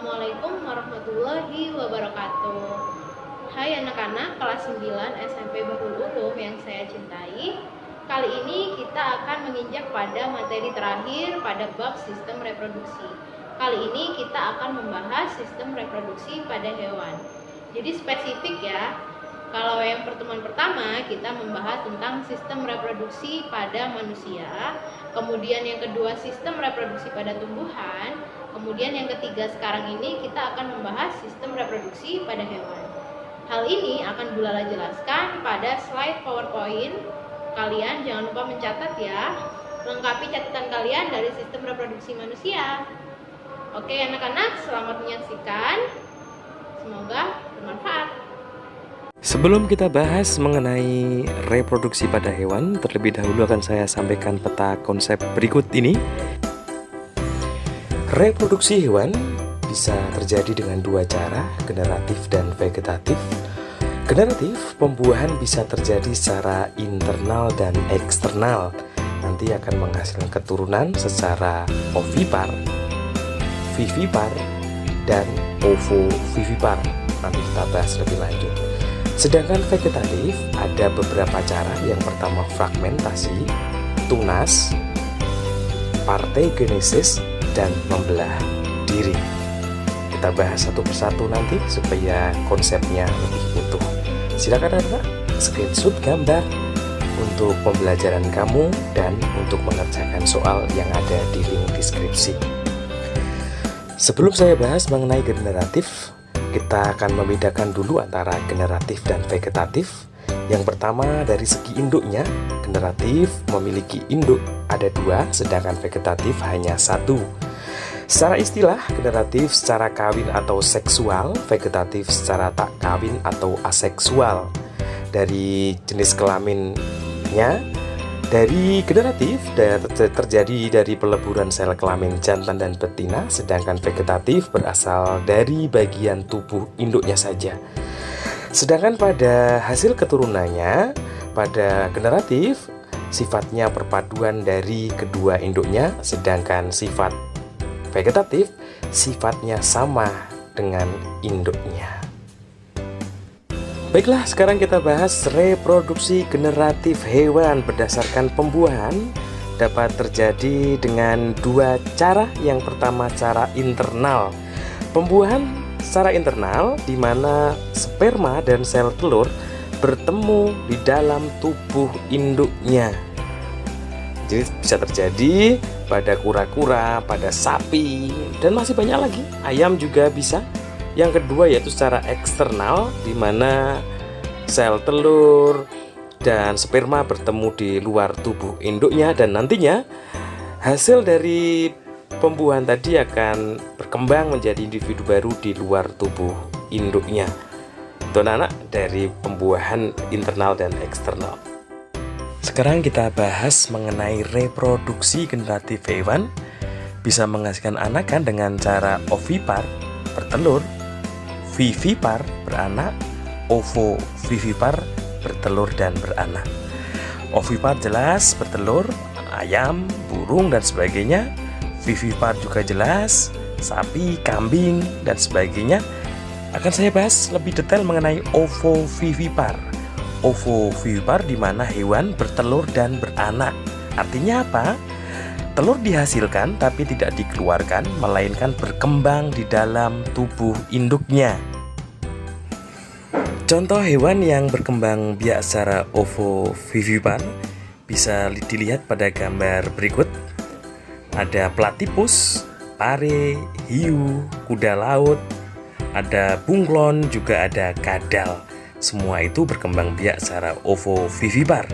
Assalamualaikum warahmatullahi wabarakatuh. Hai anak-anak kelas 9 SMP Bahrul Ulum yang saya cintai. Kali ini kita akan menginjak pada materi terakhir pada bab sistem reproduksi. Kali ini kita akan membahas sistem reproduksi pada hewan. Jadi spesifik ya. Kalau yang pertemuan pertama kita membahas tentang sistem reproduksi pada manusia. Kemudian yang kedua sistem reproduksi pada tumbuhan. Kemudian yang ketiga sekarang ini kita akan membahas sistem reproduksi pada hewan. Hal ini akan Bu Lala jelaskan pada slide PowerPoint. Kalian jangan lupa mencatat ya. Lengkapi catatan kalian dari sistem reproduksi manusia. Oke anak-anak, selamat menyaksikan. Semoga bermanfaat. Sebelum kita bahas mengenai reproduksi pada hewan, terlebih dahulu akan saya sampaikan peta konsep berikut ini. Reproduksi hewan bisa terjadi dengan dua cara, generatif dan vegetatif. Generatif, pembuahan bisa terjadi secara internal dan eksternal. Nanti akan menghasilkan keturunan secara ovipar, vivipar, dan ovovivipar. Nanti kita bahas lebih lanjut. Sedangkan vegetatif ada beberapa cara. Yang pertama fragmentasi, tunas, partegenesis, dan membelah diri. Kita bahas satu persatu nanti supaya konsepnya lebih utuh. Silakan anak screenshot gambar untuk pembelajaran kamu dan untuk mengerjakan soal yang ada di link deskripsi. Sebelum saya bahas mengenai generatif, kita akan membedakan dulu antara generatif dan vegetatif. Yang pertama dari segi induknya, generatif memiliki induk ada dua, sedangkan vegetatif hanya satu. Secara istilah, generatif secara kawin atau seksual, vegetatif secara tak kawin atau aseksual. Dari jenis kelaminnya, dari generatif terjadi dari peleburan sel kelamin jantan dan betina, sedangkan vegetatif berasal dari bagian tubuh induknya saja. Sedangkan pada hasil keturunannya, pada generatif sifatnya perpaduan dari kedua induknya, sedangkan sifat vegetatif sifatnya sama dengan induknya. Baiklah, sekarang kita bahas reproduksi generatif hewan berdasarkan pembuahan dapat terjadi dengan dua cara. Yang pertama cara internal. Pembuahan secara internal di mana sperma dan sel telur bertemu di dalam tubuh induknya. Jadi bisa terjadi pada kura-kura, pada sapi, dan masih banyak lagi. Ayam juga bisa. Yang kedua yaitu secara eksternal, di mana sel telur dan sperma bertemu di luar tubuh induknya, dan nantinya hasil dari pembuahan tadi akan berkembang menjadi individu baru di luar tubuh induknya. Itu anak-anak dari pembuahan internal dan eksternal. Sekarang kita bahas mengenai reproduksi generatif hewan. Bisa menghasilkan anakan dengan cara ovipar, bertelur, vivipar, beranak, ovovivipar, bertelur dan beranak. Ovipar jelas bertelur, ayam, burung, dan sebagainya. Vivipar juga jelas, sapi, kambing, dan sebagainya. Akan saya bahas lebih detail mengenai ovovivipar. Ovovivipar di mana hewan bertelur dan beranak. Artinya apa? Telur dihasilkan tapi tidak dikeluarkan, melainkan berkembang di dalam tubuh induknya. Contoh hewan yang berkembang biak secara ovovivipar bisa dilihat pada gambar berikut. Ada platypus, pare, hiu, kuda laut, ada bunglon, juga ada kadal. Semua itu berkembang biak secara ovovivipar.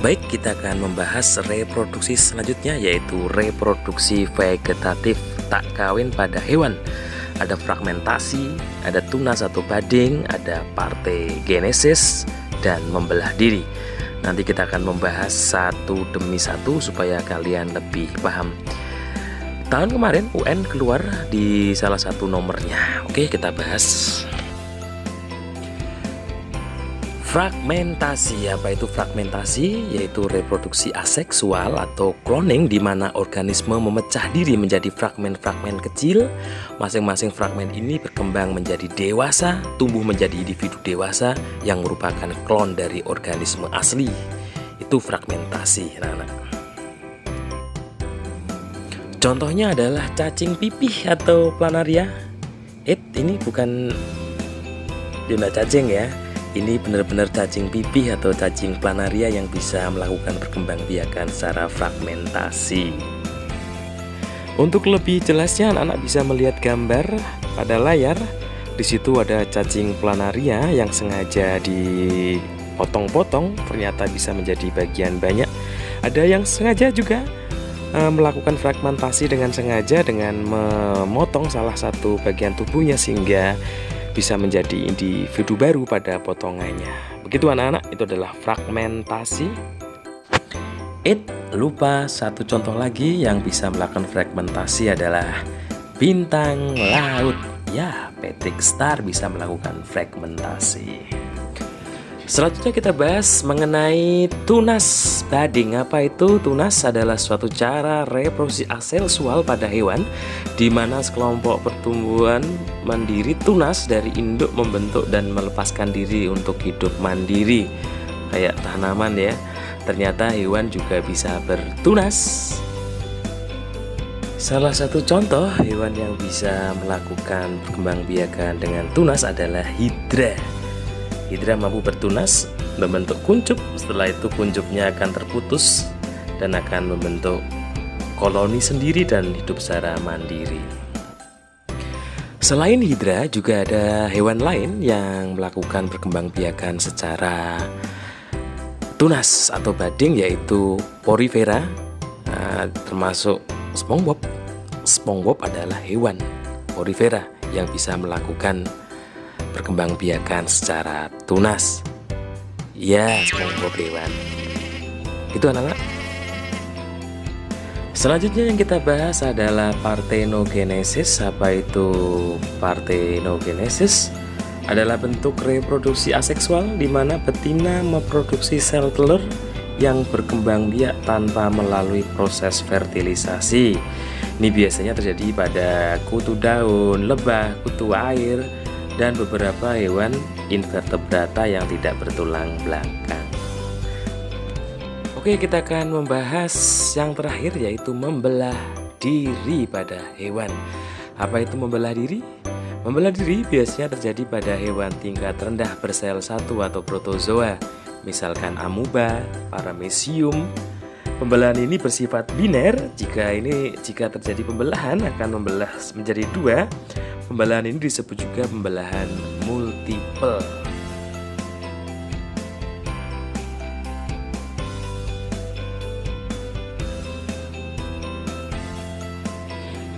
Baik, kita akan membahas reproduksi selanjutnya, yaitu reproduksi vegetatif tak kawin pada hewan. Ada fragmentasi, ada tunas atau budding, ada partegenesis, dan membelah diri. Nanti kita akan membahas satu demi satu supaya kalian lebih paham. Tahun kemarin UN keluar di salah satu nomornya. Oke, kita bahas. Fragmentasi. Apa itu fragmentasi? Yaitu reproduksi aseksual atau cloning, di mana organisme memecah diri menjadi fragmen-fragmen kecil. Masing-masing fragmen ini berkembang menjadi dewasa, tumbuh menjadi individu dewasa yang merupakan klon dari organisme asli. Itu fragmentasi, anak-anak. Contohnya adalah cacing pipih atau planaria. Ini bukan jumlah cacing ya. Ini benar-benar cacing pipih atau cacing planaria yang bisa melakukan perkembangbiakan secara fragmentasi. Untuk lebih jelasnya, anak-anak bisa melihat gambar pada layar. Di situ ada cacing planaria yang sengaja dipotong-potong, ternyata bisa menjadi bagian banyak. Ada yang sengaja juga melakukan fragmentasi dengan sengaja dengan memotong salah satu bagian tubuhnya sehingga bisa menjadi individu baru pada potongannya. Begitu anak-anak, itu adalah fragmentasi. Lupa satu contoh lagi yang bisa melakukan fragmentasi adalah bintang laut. Ya, Patrick Star bisa melakukan fragmentasi. Selanjutnya kita bahas mengenai tunas bading. Apa itu? Tunas adalah suatu cara reproduksi aseksual pada hewan di mana sekelompok pertumbuhan mandiri tunas dari induk membentuk dan melepaskan diri untuk hidup mandiri. Kayak tanaman ya. Ternyata hewan juga bisa bertunas. Salah satu contoh hewan yang bisa melakukan perkembangbiakan dengan tunas adalah hidra. Hidra mampu bertunas, membentuk kuncup. Setelah itu kuncupnya akan terputus dan akan membentuk koloni sendiri dan hidup secara mandiri. Selain hidra, juga ada hewan lain yang melakukan perkembangbiakan secara tunas atau bading, yaitu porifera, termasuk SpongeBob. SpongeBob adalah hewan porifera yang bisa melakukan perkembangbiakan secara tunas. Ya, SpongeBob hewan. Itu anak-anak. Selanjutnya yang kita bahas adalah parthenogenesis. Apa itu parthenogenesis? Adalah bentuk reproduksi aseksual di mana betina memproduksi sel telur yang berkembang biak tanpa melalui proses fertilisasi. Ini biasanya terjadi pada kutu daun, lebah, kutu air, dan beberapa hewan invertebrata yang tidak bertulang belakang. Oke, kita akan membahas yang terakhir, yaitu membelah diri pada hewan. Apa itu membelah diri? Membelah diri biasanya terjadi pada hewan tingkat rendah bersel satu atau protozoa, misalkan amuba, paramecium. Pembelahan ini bersifat biner. Jika terjadi pembelahan akan membelah menjadi dua. Pembelahan ini disebut juga pembelahan multiple.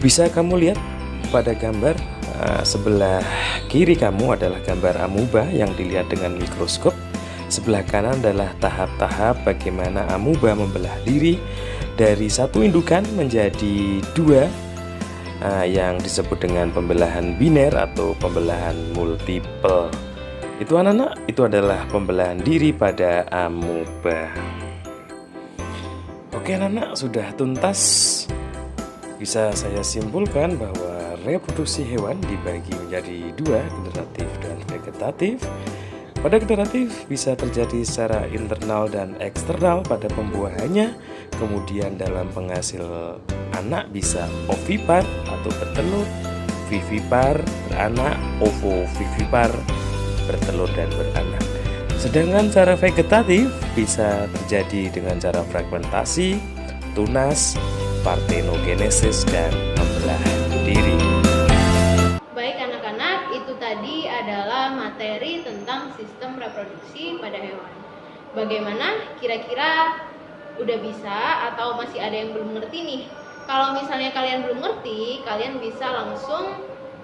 Bisa kamu lihat pada gambar sebelah kiri kamu adalah gambar amuba yang dilihat dengan mikroskop. Sebelah kanan adalah tahap-tahap bagaimana amuba membelah diri dari satu indukan menjadi dua, yang disebut dengan pembelahan biner atau pembelahan multiple. Itu anak-anak, itu adalah pembelahan diri pada amuba. Oke anak-anak, sudah tuntas. Bisa saya simpulkan bahwa reproduksi hewan dibagi menjadi dua, generatif dan vegetatif. Pada generatif bisa terjadi secara internal dan eksternal pada pembuahannya. Kemudian dalam penghasil anak bisa ovipar atau bertelur, vivipar beranak, ovovivipar bertelur dan beranak. Sedangkan cara vegetatif bisa terjadi dengan cara fragmentasi, tunas, parthenogenesis, dan pembelahan diri. Baik anak-anak, itu tadi adalah materi tentang sistem reproduksi pada hewan. Bagaimana? Kira-kira udah bisa atau masih ada yang belum ngerti nih? Kalau misalnya kalian belum ngerti, kalian bisa langsung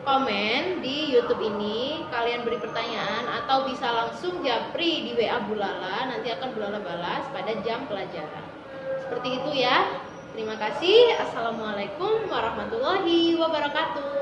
komen di YouTube ini, kalian beri pertanyaan, atau bisa langsung japri di WA Bulala, nanti akan Bulala balas pada jam pelajaran. Seperti itu ya. Terima kasih. Assalamualaikum warahmatullahi wabarakatuh.